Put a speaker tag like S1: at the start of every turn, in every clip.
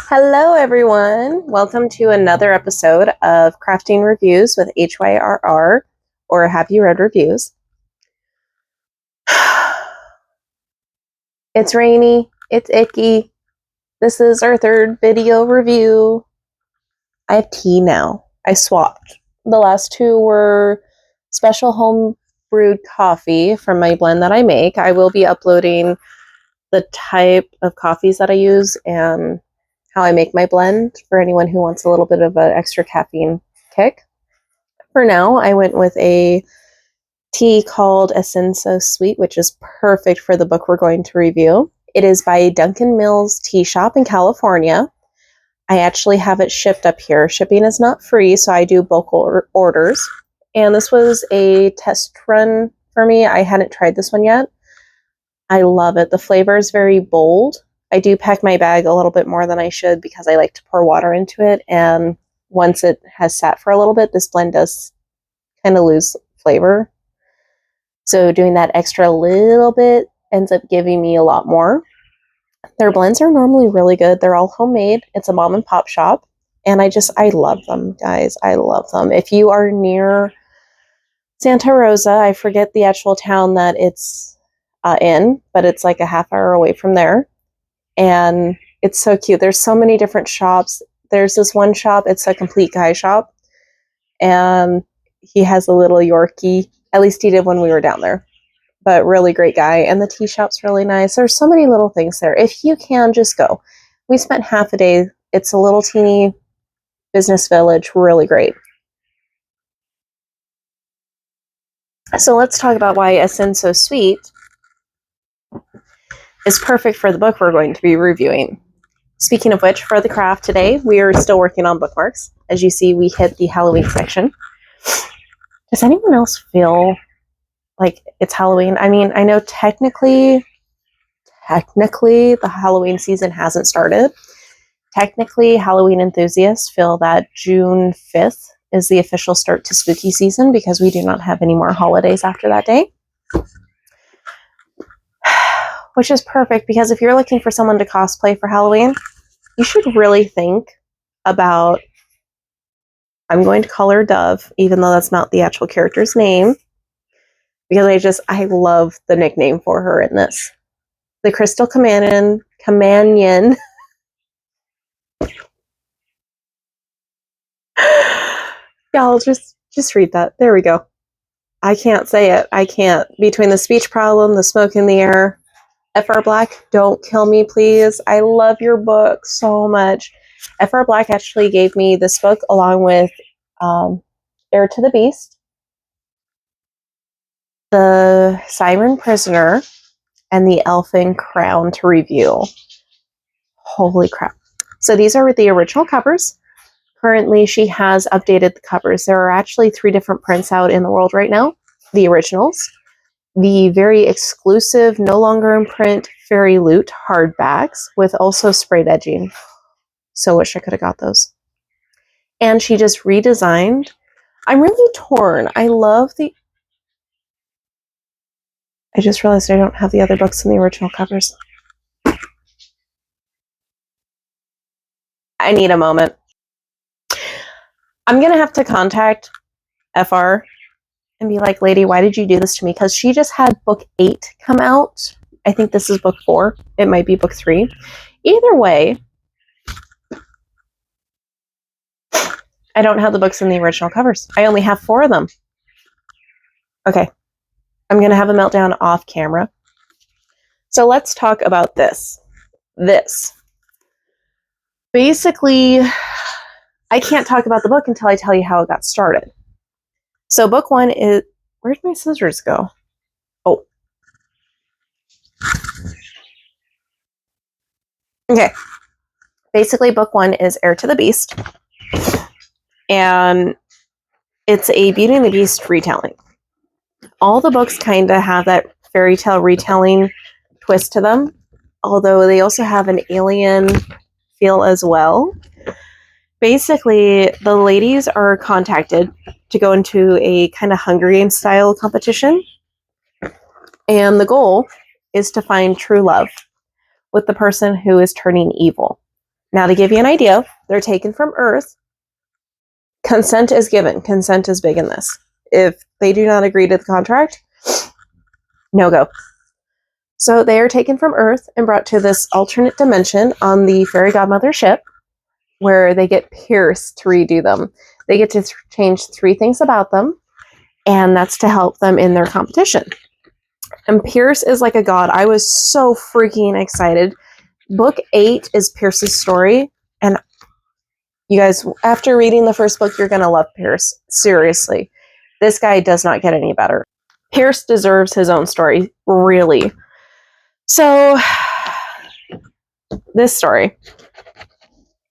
S1: Hello, everyone. Welcome to another episode of Crafting Reviews with HYRR, or Have You Read Reviews? It's rainy. It's icky. This is our third video review. I have tea now. I swapped. The last two were special home brewed coffee from my blend that I make. I will be uploading the type of coffees that I use and how I make my blend for anyone who wants a little bit of an extra caffeine kick. For now, I went with a tea called Essenso Sweet, which is perfect for the book we're going to review. It is by Duncan Mills Tea Shop in California. I actually have it shipped up here. Shipping is not free, so I do bulk orders. And this was a test run for me. I hadn't tried this one yet. I love it. The flavor is very bold. I do pack my bag a little bit more than I should because I like to pour water into it. And once it has sat for a little bit, this blend does kind of lose flavor. So doing that extra little bit ends up giving me a lot more. Their blends are normally really good. They're all homemade. It's a mom and pop shop. And I love them, guys. I love them. If you are near Santa Rosa, I forget the actual town that it's in, but it's like a half hour away from there. And it's so cute. There's so many different shops. There's this one shop. It's a complete guy shop. And he has a little Yorkie. At least he did when we were down there. But really great guy. And the tea shop's really nice. There's so many little things there. If you can, just go. We spent half a day. It's a little teeny business village. Really great. So let's talk about why Essenso Sweet is perfect for the book we're going to be reviewing. Speaking of which, for the craft today, we are still working on bookmarks. As you see, we hit the Halloween section. Does anyone else feel like it's Halloween? I mean, I know technically the Halloween season hasn't started. Technically, Halloween enthusiasts feel that June 5th is the official start to spooky season because we do not have any more holidays after that day. Which is perfect because if you're looking for someone to cosplay for Halloween, you should really think about, I'm going to call her Dove, even though that's not the actual character's name, because I love the nickname for her in this. The Crystal Companion. Y'all, just read that. There we go. I can't say it. I can't. Between the speech problem, the smoke in the air. F.R. Black, don't kill me, please. I love your book so much. F.R. Black actually gave me this book along with Heir to the Beast, The Siren Prisoner, and The Elfin Crown to review. Holy crap. So these are the original covers. Currently, she has updated the covers. There are actually 3 different prints out in the world right now. The originals, the very exclusive, no longer in print, Fairy Loot hardbacks with also sprayed edging. So wish I could have got those. And she just redesigned. I'm really torn. I just realized I don't have the other books in the original covers. I need a moment. I'm going to have to contact FR and be like, lady, why did you do this to me? Because she just had book 8 come out. I think this is book 4. It might be book 3. Either way, I don't have the books in the original covers. I only have 4 of them. Okay. I'm going to have a meltdown off camera. So let's talk about this. Basically, I can't talk about the book until I tell you how it got started. So book 1 is... Where'd my scissors go? Oh. Okay. Basically, book 1 is Heir to the Beast. And it's a Beauty and the Beast retelling. All the books kind of have that fairy tale retelling twist to them, although they also have an alien feel as well. Basically, the ladies are contacted to go into a kind of Hunger Games style competition, and the goal is to find true love with the person who is turning evil. Now, to give you an idea, they're taken from Earth. Consent is given. Consent is big in this. If they do not agree to the contract, no go. So they are taken from Earth and brought to this alternate dimension on the fairy godmother ship, where they get Pierce to redo them. They get to change 3 things about them, and that's to help them in their competition. And Pierce is like a god. I was so freaking excited. Book 8 is Pierce's story, and you guys, after reading the first book, you're going to love Pierce. Seriously. This guy does not get any better. Pierce deserves his own story, really. So, this story.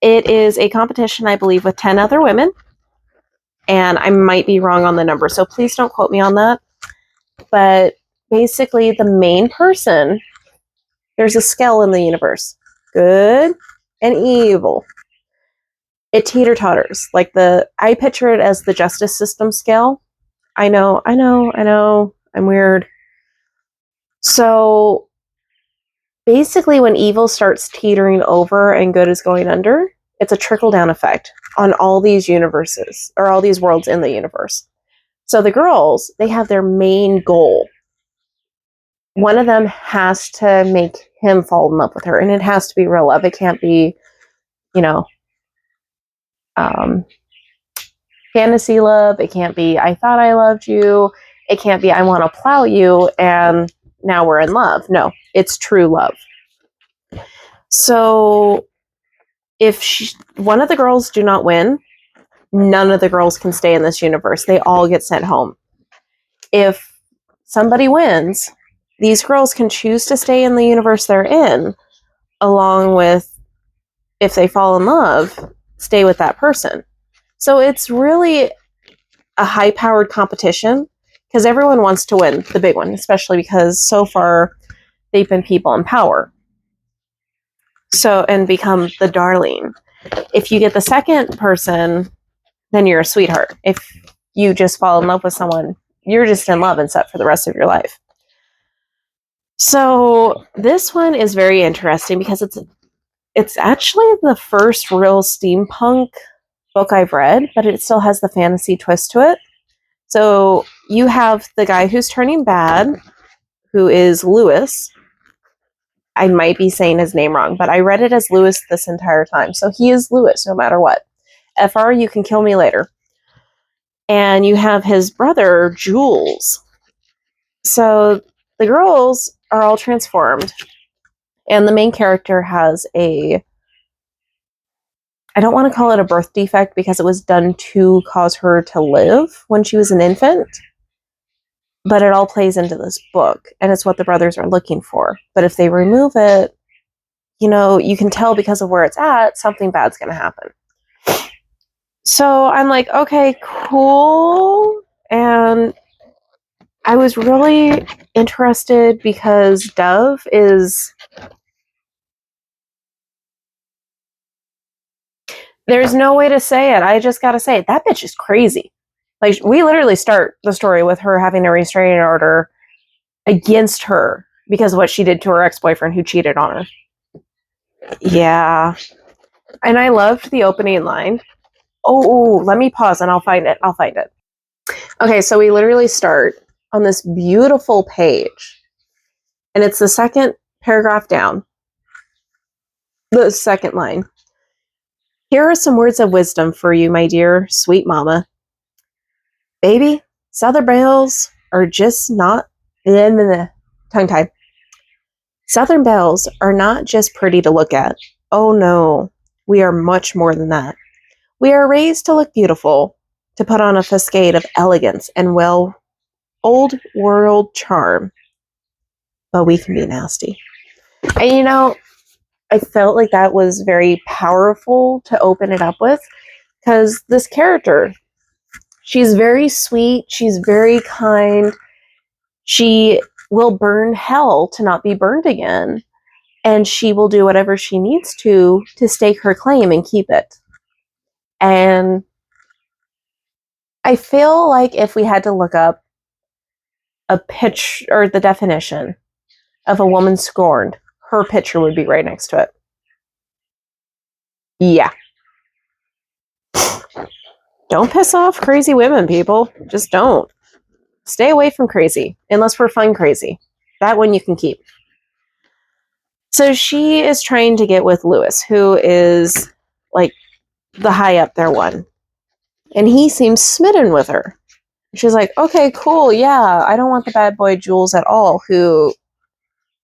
S1: It is a competition, I believe, with 10 other women. And I might be wrong on the number, so please don't quote me on that. But basically, the main person, there's a scale in the universe. Good and evil. It teeter-totters. I picture it as the justice system scale. I know. I'm weird. So, basically, when evil starts teetering over and good is going under, it's a trickle-down effect on all these universes, or all these worlds in the universe. So the girls, they have their main goal. One of them has to make him fall in love with her, and it has to be real love. It can't be, fantasy love. It can't be, I thought I loved you. It can't be, I want to plow you, and now we're in love. No, it's true love. So if one of the girls do not win, none of the girls can stay in this universe. They all get sent home. If somebody wins, these girls can choose to stay in the universe they're in, along with, if they fall in love, stay with that person. So it's really a high-powered competition, because everyone wants to win the big one, especially because so far they've been people in power. So, and become the darling. If you get the second person, then you're a sweetheart. If you just fall in love with someone, you're just in love and set for the rest of your life. So this one is very interesting because it's actually the first real steampunk book I've read, but it still has the fantasy twist to it. So you have the guy who's turning bad, who is Lewis. I might be saying his name wrong, but I read it as Lewis this entire time. So he is Lewis no matter what. FR, you can kill me later. And you have his brother, Jules. So the girls are all transformed. And the main character has I don't want to call it a birth defect because it was done to cause her to live when she was an infant. But it all plays into this book, and it's what the brothers are looking for. But if they remove it, you can tell because of where it's at, something bad's going to happen. So I'm like, okay, cool. And I was really interested because Dove is... There's no way to say it. I just got to say it. That bitch is crazy. Like, we literally start the story with her having a restraining order against her because of what she did to her ex-boyfriend who cheated on her. Yeah. And I loved the opening line. Oh, let me pause and I'll find it. Okay, so we literally start on this beautiful page. And it's the second paragraph down. The second line. Here are some words of wisdom for you, my dear, sweet mama. Baby, Southern belles are just not... tongue-tied. Southern belles are not just pretty to look at. Oh no, we are much more than that. We are raised to look beautiful, to put on a facade of elegance and, old world charm. But we can be nasty. And I felt like that was very powerful to open it up with, because this character, she's very sweet, she's very kind, she will burn hell to not be burned again, and she will do whatever she needs to stake her claim and keep it. And I feel like if we had to look up a pitch or the definition of a woman scorned, her picture would be right next to it. Yeah. Don't piss off crazy women, people. Just don't. Stay away from crazy, unless we're fun crazy. That one you can keep. So she is trying to get with Lewis, who is like the high up there one. And he seems smitten with her. She's like, okay, cool, yeah, I don't want the bad boy Jules at all, who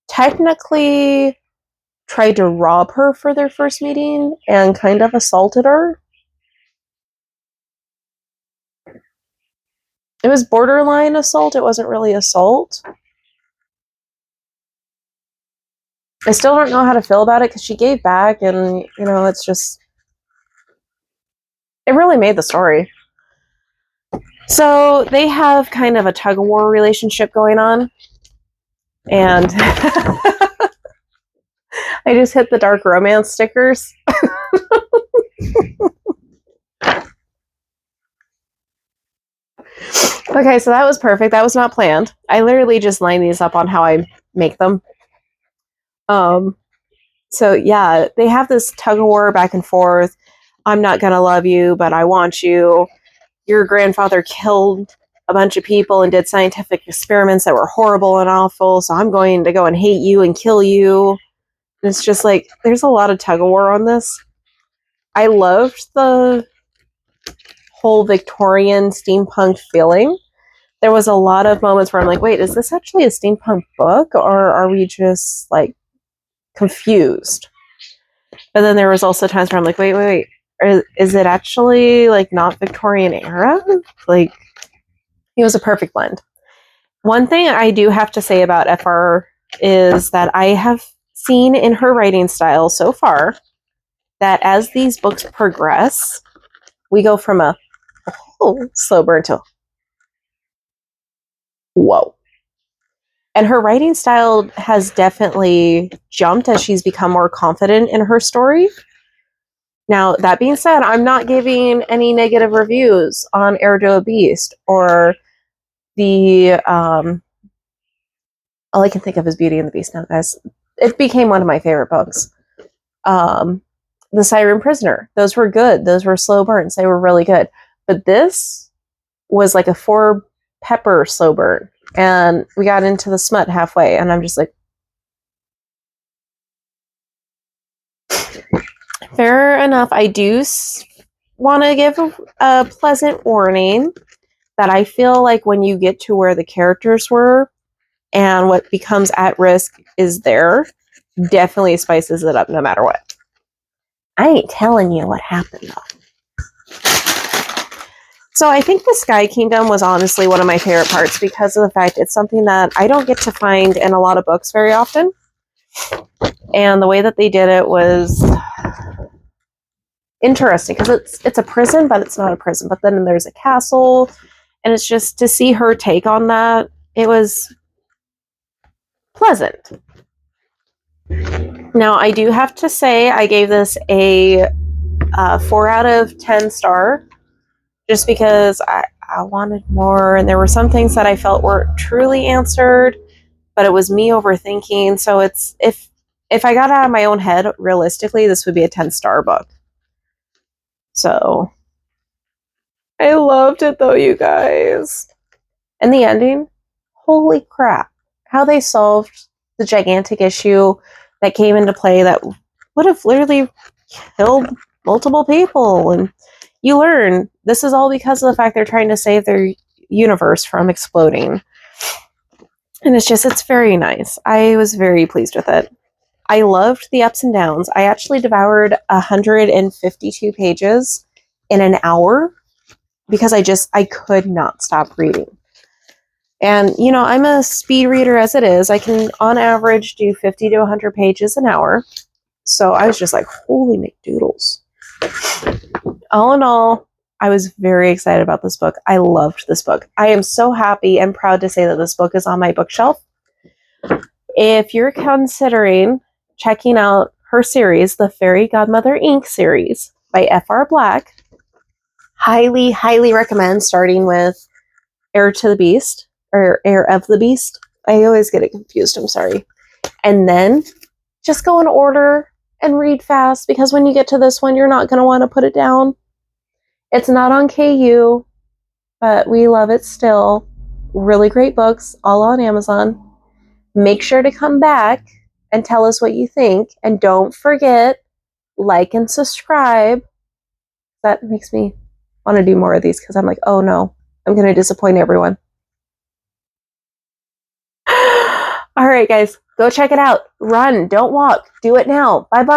S1: technically tried to rob her for their first meeting and kind of assaulted her. It was borderline assault. It wasn't really assault. I still don't know how to feel about it because she gave back, and it's just, it really made the story. So they have kind of a tug of war relationship going on, and I just hit the dark romance stickers. Okay, so that was perfect. That was not planned. I literally just line these up on how I make them. So yeah, they have this tug of war back and forth. I'm not gonna love you, but I want you. Your grandfather killed a bunch of people and did scientific experiments that were horrible and awful, so I'm going to go and hate you and kill you. And it's just like, there's a lot of tug of war on this. I loved the whole Victorian steampunk feeling. There was a lot of moments where I'm like, wait, is this actually a steampunk book, or are we just like confused? But then there was also times where I'm like, wait, is it actually like not Victorian era? Like, it was a perfect blend. One thing I do have to say about FR is that I have seen in her writing style so far that as these books progress, we go from a slow burn to whoa. And her writing style has definitely jumped as she's become more confident in her story. Now, that being said, I'm not giving any negative reviews on Heir to a Beast or the all I can think of is Beauty and the Beast now, guys. It became one of my favorite books. The Siren Prisoner. Those were good. Those were slow burns. They were really good. But this was like a 4-pepper slow burn. And we got into the smut halfway, and I'm just like, fair enough. I do want to give a pleasant warning that I feel like when you get to where the characters were and what becomes at risk is there, definitely spices it up no matter what. I ain't telling you what happened though. So I think the Sky Kingdom was honestly one of my favorite parts because of the fact it's something that I don't get to find in a lot of books very often. And the way that they did it was interesting because it's a prison, but it's not a prison. But then there's a castle, and it's just to see her take on that, it was pleasant. Now, I do have to say I gave this a 4 out of 10 star just because I wanted more, and there were some things that I felt were truly answered, but it was me overthinking. So it's if I got out of my own head, realistically, this would be a 10-star book. So I loved it though, you guys. And the ending, holy crap. How they solved the gigantic issue that came into play that would have literally killed multiple people. And you learn this is all because of the fact they're trying to save their universe from exploding. And it's very nice. I was very pleased with it. I loved the ups and downs. I actually devoured 152 pages in an hour because I could not stop reading. And, I'm a speed reader as it is. I can, on average, do 50 to 100 pages an hour. So I was just like, holy McDoodles. All in all, I was very excited about this book. I loved this book. I am so happy and proud to say that this book is on my bookshelf. If you're considering checking out her series, the Fairy Godmother Inc. series by F.R. Black, highly, highly recommend starting with Heir to the Beast, or Heir of the Beast. I always get it confused, I'm sorry. And then just go in order and read fast, because when you get to this one, you're not going to want to put it down. It's not on KU, but we love it still. Really great books, all on Amazon. Make sure to come back and tell us what you think. And don't forget, like and subscribe. That makes me want to do more of these, because I'm like, oh no, I'm going to disappoint everyone. All right, guys, go check it out. Run, don't walk. Do it now. Bye-bye.